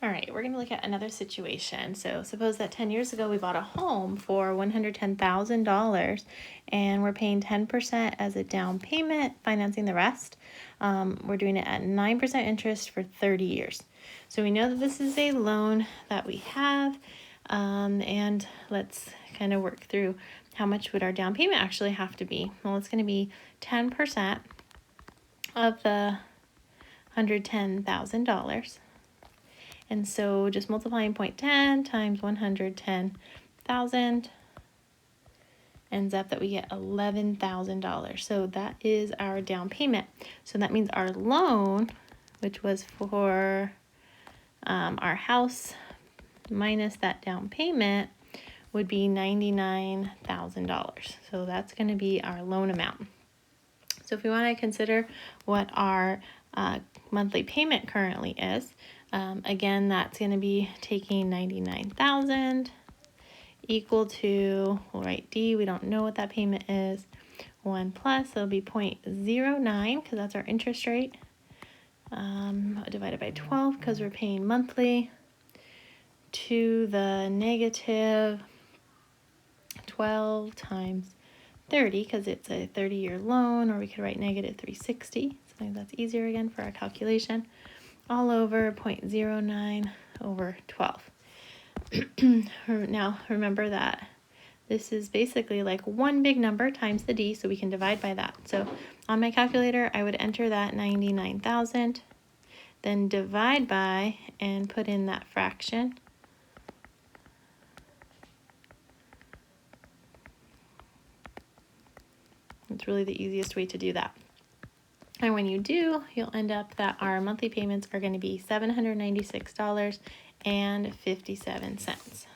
All right, we're going to look at another situation. So suppose that 10 years ago we bought a home for $110,000 and we're paying 10% as a down payment, financing the rest. We're doing it at 9% interest for 30 years. So we know that this is a loan that we have, and let's kind of work through how much would our down payment actually have to be. Well, it's going to be 10% of the $110,000. And so just multiplying 0.10 times 110,000 ends up that we get $11,000. So that is our down payment. So that means our loan, which was for our house minus that down payment, would be $99,000. So that's going to be our loan amount. So if we want to consider what our monthly payment currently is, again, that's going to be taking 99,000 equal to, we'll write D, we don't know what that payment is, 1 plus, it'll be 0.09 because that's our interest rate, divided by 12 because we're paying monthly, to the negative 12 times 30 because it's a 30-year loan, or we could write negative 360. So that's easier again for our calculation. All over 0.09 over 12. Now remember that this is basically like one big number times the D, so we can divide by that. So on my calculator, I would enter that 99,000, then divide by and put in that fraction. It's really the easiest way to do that. And when you do, you'll end up that our monthly payments are going to be $796.57.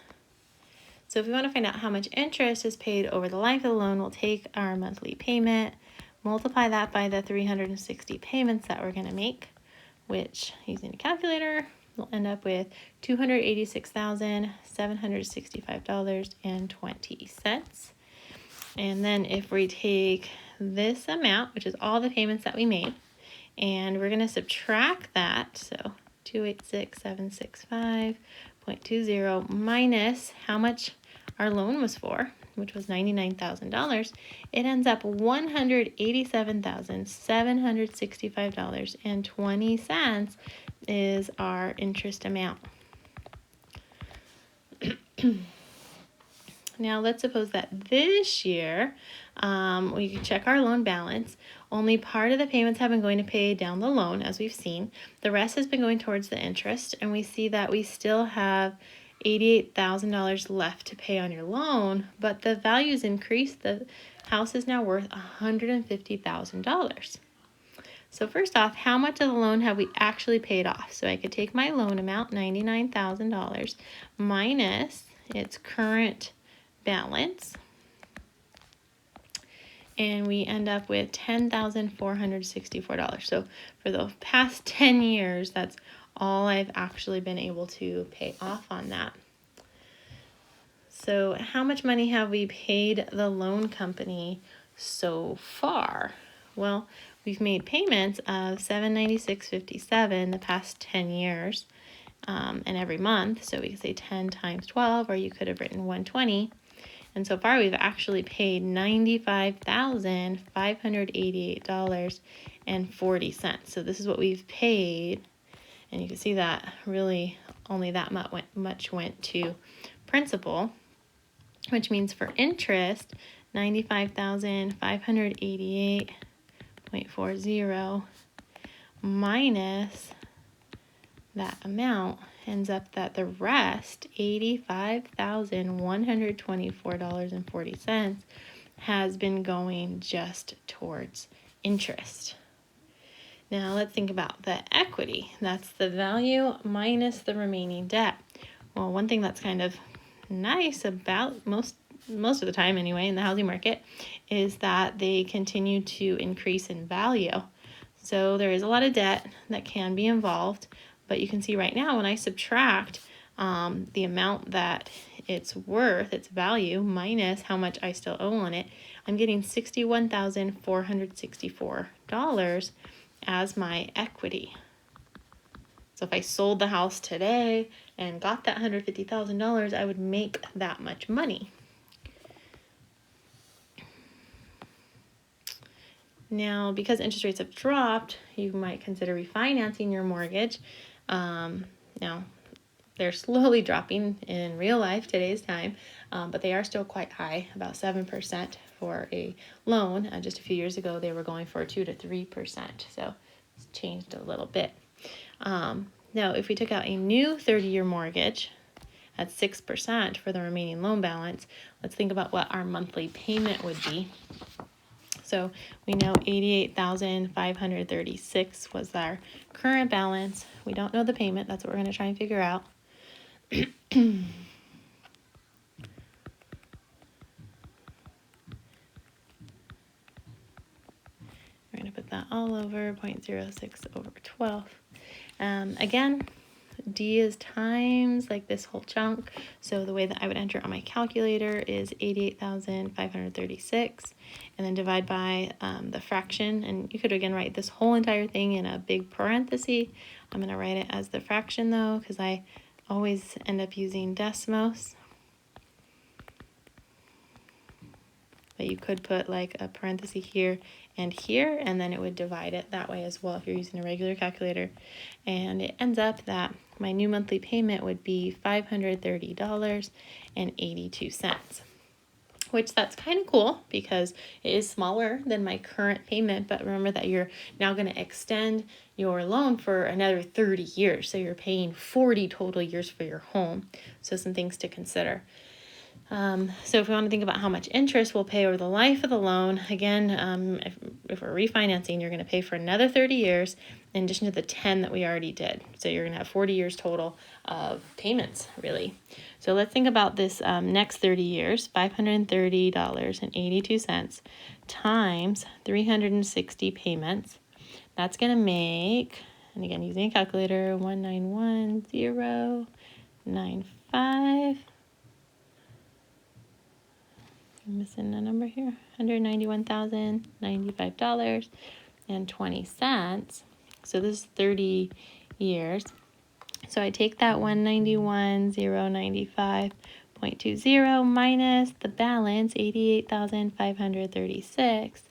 So if we want to find out how much interest is paid over the life of the loan, we'll take our monthly payment, multiply that by the 360 payments that we're going to make, which, using a calculator, we'll end up with $286,765.20. And then if we take this amount, which is all the payments that we made, and we're going to subtract that, so 286,765.20 minus how much our loan was for, which was $99,000, it ends up $187,765.20 is our interest amount. Now, let's suppose that this year, we can check our loan balance. Only part of the payments have been going to pay down the loan, as we've seen. The rest has been going towards the interest, and we see that we still have $88,000 left to pay on your loan, but the value's increased. The house is now worth $150,000. So first off, how much of the loan have we actually paid off? So I could take my loan amount, $99,000, minus its current balance, and we end up with $10,464. So for the past 10 years, that's all I've actually been able to pay off on that. So how much money have we paid the loan company so far? Well, we've made payments of $796.57 the past 10 years, and every month. So we could say 10 times 12, or you could have written 120. And so far, we've actually paid $95,588.40. So this is what we've paid. And you can see that really only that much went to principal, which means for interest, $95,588.40 minus that amount ends up that the rest, $85,124.40, has been going just towards interest. Now let's think about the equity. That's the value minus the remaining debt. Well, one thing that's kind of nice about most of the time anyway in the housing market is that they continue to increase in value. So there is a lot of debt that can be involved, but you can see right now when I subtract the amount that it's worth, its value, minus how much I still owe on it, I'm getting $61,464 as my equity. So if I sold the house today and got that $150,000, I would make that much money. Now, because interest rates have dropped, you might consider refinancing your mortgage. Now, they're slowly dropping in real life today's time, but they are still quite high, about 7% for a loan. Just a few years ago, they were going for 2 to 3%, so it's changed a little bit. Now, if we took out a new 30-year mortgage at 6% for the remaining loan balance, let's think about what our monthly payment would be. So we know $88,536 was our current balance. We don't know the payment. That's what we're going to try and figure out. We're going to put that all over 0.06 over 12. Again, D is times like this whole chunk. So the way that I would enter on my calculator is 88,536 and then divide by the fraction. And you could again write this whole entire thing in a big parenthesis. I'm going to write it as the fraction though, because I always end up using decimals. But you could put like a parenthesis here, and then it would divide it that way as well if you're using a regular calculator. And it ends up that my new monthly payment would be $530.82, which that's kind of cool because it is smaller than my current payment. But remember that you're now going to extend your loan for another 30 years. So you're paying 40 total years for your home. So some things to consider. So if we want to think about how much interest we'll pay over the life of the loan, again, if we're refinancing, you're going to pay for another 30 years in addition to the 10 that we already did. So you're going to have 40 years total of payments, really. So let's think about this next 30 years, $530.82 times 360 payments. That's going to make, and again, using a calculator, 191,095. I'm missing a number here, $191,095.20. So this is 30 years. So I take that 191,095.20 minus the balance, 88,536,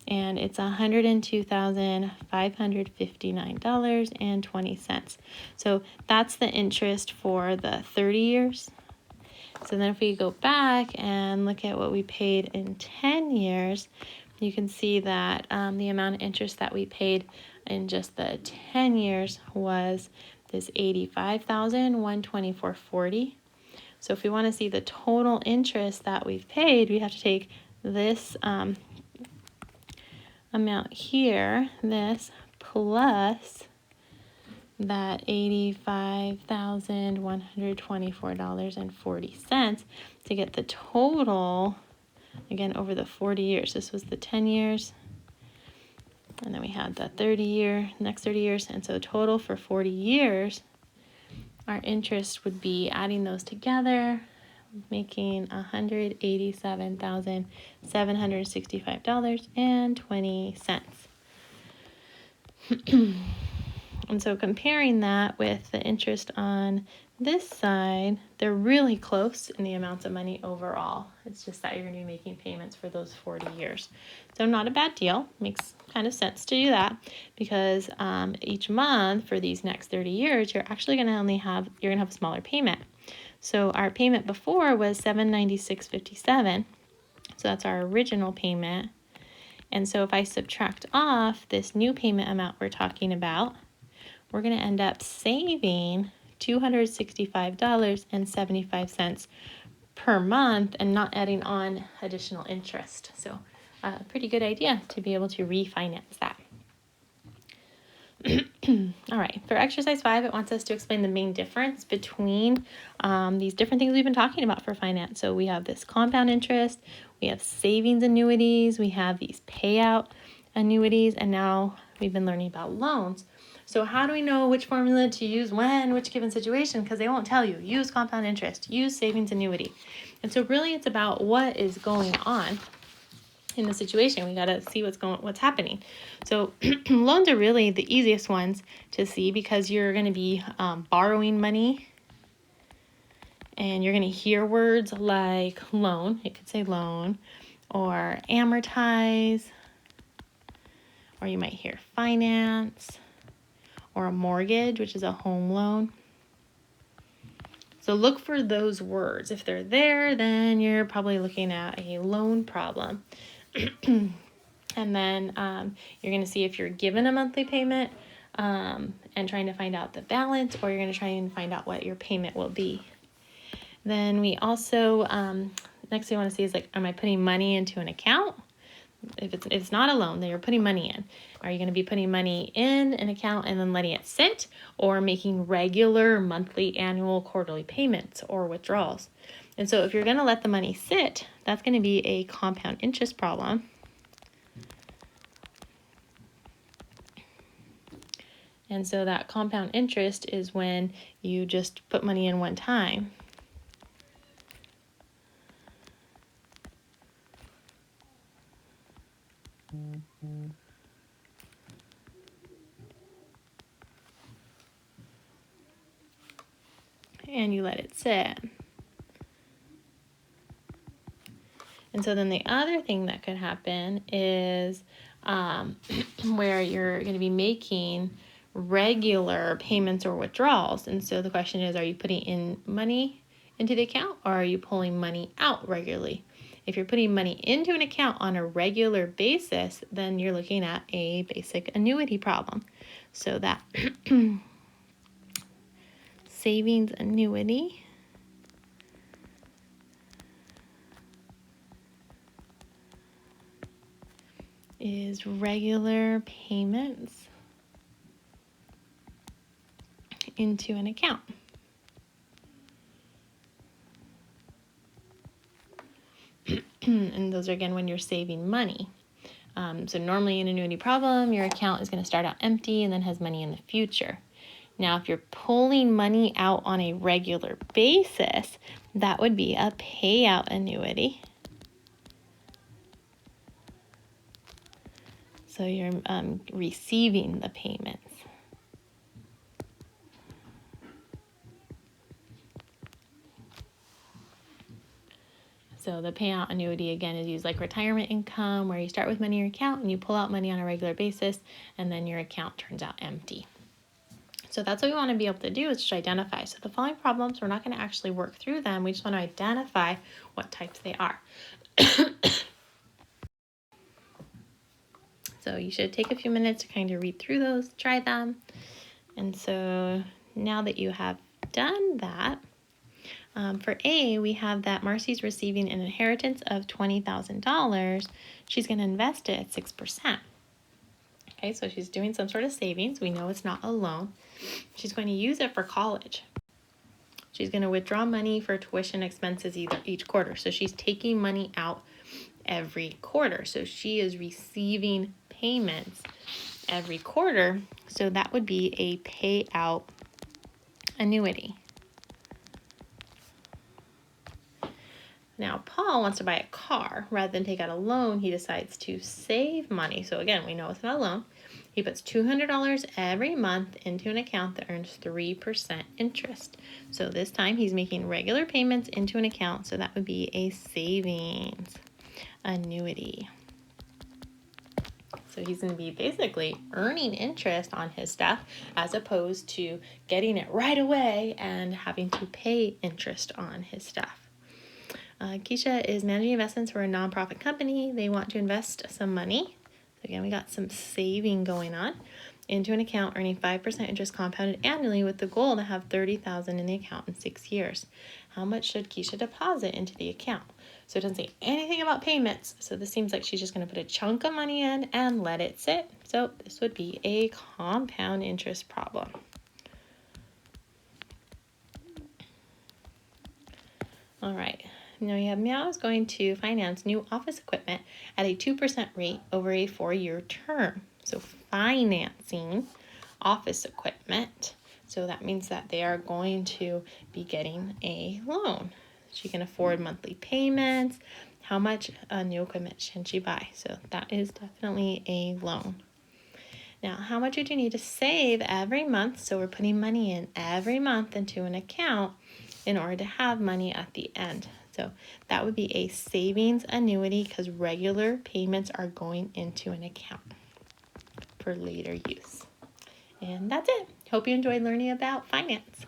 and it's $102,559.20. So that's the interest for the 30 years. So then if we go back and look at what we paid in 10 years, you can see that the amount of interest that we paid in just the 10 years was this $85,124.40. So if we want to see the total interest that we've paid, we have to take this amount here, this plus that $85,124.40 to get the total, again, over the 40 years. This was the 10 years, and then we had the 30-year, next 30 years, and so total for 40 years, our interest would be, adding those together, making $187,765.20. And so comparing that with the interest on this side, they're really close in the amounts of money overall. It's just that you're going to be making payments for those 40 years. So not a bad deal. Makes kind of sense to do that because each month for these next 30 years, you're actually going to have a smaller payment. So our payment before was $796.57. So that's our original payment. And so if I subtract off this new payment amount we're talking about, we're going to end up saving $265.75 per month and not adding on additional interest. So a pretty good idea to be able to refinance that. All right, for exercise 5, it wants us to explain the main difference between these different things we've been talking about for finance. So we have this compound interest, we have savings annuities, we have these payout annuities, and now we've been learning about loans. So how do we know which formula to use when, which given situation? Because they won't tell you. Use compound interest, use savings annuity. And so really it's about what is going on. in the situation. We got to see what's happening. So loans are really the easiest ones to see because you're going to be borrowing money, and you're going to hear words like loan. It could say loan, or amortize, or you might hear finance, or a mortgage, which is a home loan. So look for those words. If they're there, then you're probably looking at a loan problem. And then you're going to see if you're given a monthly payment and trying to find out the balance, or you're going to try and find out what your payment will be. Then we also, next thing I want to see is like, am I putting money into an account? If it's not a loan, then you're putting money in. Are you going to be putting money in an account and then letting it sit, or making regular monthly, annual, quarterly payments or withdrawals? And so if you're going to let the money sit, that's going to be a compound interest problem. And so that compound interest is when you just put money in one time. And you let it sit. And so then the other thing that could happen is where you're going to be making regular payments or withdrawals. And so the question is, are you putting in money into the account, or are you pulling money out regularly? If you're putting money into an account on a regular basis, then you're looking at a basic annuity problem. So that savings annuity is regular payments into an account. And those are, again, when you're saving money. So normally in an annuity problem, your account is going to start out empty and then has money in the future. Now, if you're pulling money out on a regular basis, that would be a payout annuity. So you're receiving the payments. So the payout annuity, again, is used like retirement income, where you start with money in your account and you pull out money on a regular basis, and then your account turns out empty. So that's what we want to be able to do, is just identify. So the following problems, we're not going to actually work through them. We just want to identify what types they are. So you should take a few minutes to kind of read through those, try them. And so now that you have done that, for A, we have that Marcy's receiving an inheritance of $20,000. She's going to invest it at 6%. Okay, so she's doing some sort of savings. We know it's not a loan. She's going to use it for college. She's going to withdraw money for tuition expenses each quarter. So she's taking money out every quarter. So she is receiving payments every quarter. So that would be a payout annuity. Now, Paul wants to buy a car. Rather than take out a loan, he decides to save money. So again, we know it's not a loan. He puts $200 every month into an account that earns 3% interest. So this time he's making regular payments into an account. So that would be a savings annuity. So he's going to be basically earning interest on his stuff, as opposed to getting it right away and having to pay interest on his stuff. Keisha is managing investments for a nonprofit company. They want to invest some money. So again, we got some saving going on into an account earning 5% interest compounded annually, with the goal to have $30,000 in the account in 6 years. How much should Keisha deposit into the account? So it doesn't say anything about payments. So this seems like she's just going to put a chunk of money in and let it sit. So this would be a compound interest problem. All right. Now we have Meow is going to finance new office equipment at a 2% rate over a 4-year term. So financing office equipment. So that means that they are going to be getting a loan. She can afford monthly payments, how much new equipment should she buy? So that is definitely a loan. Now, how much would you need to save every month? So we're putting money in every month into an account in order to have money at the end. So that would be a savings annuity because regular payments are going into an account for later use. And that's it. Hope you enjoyed learning about finance.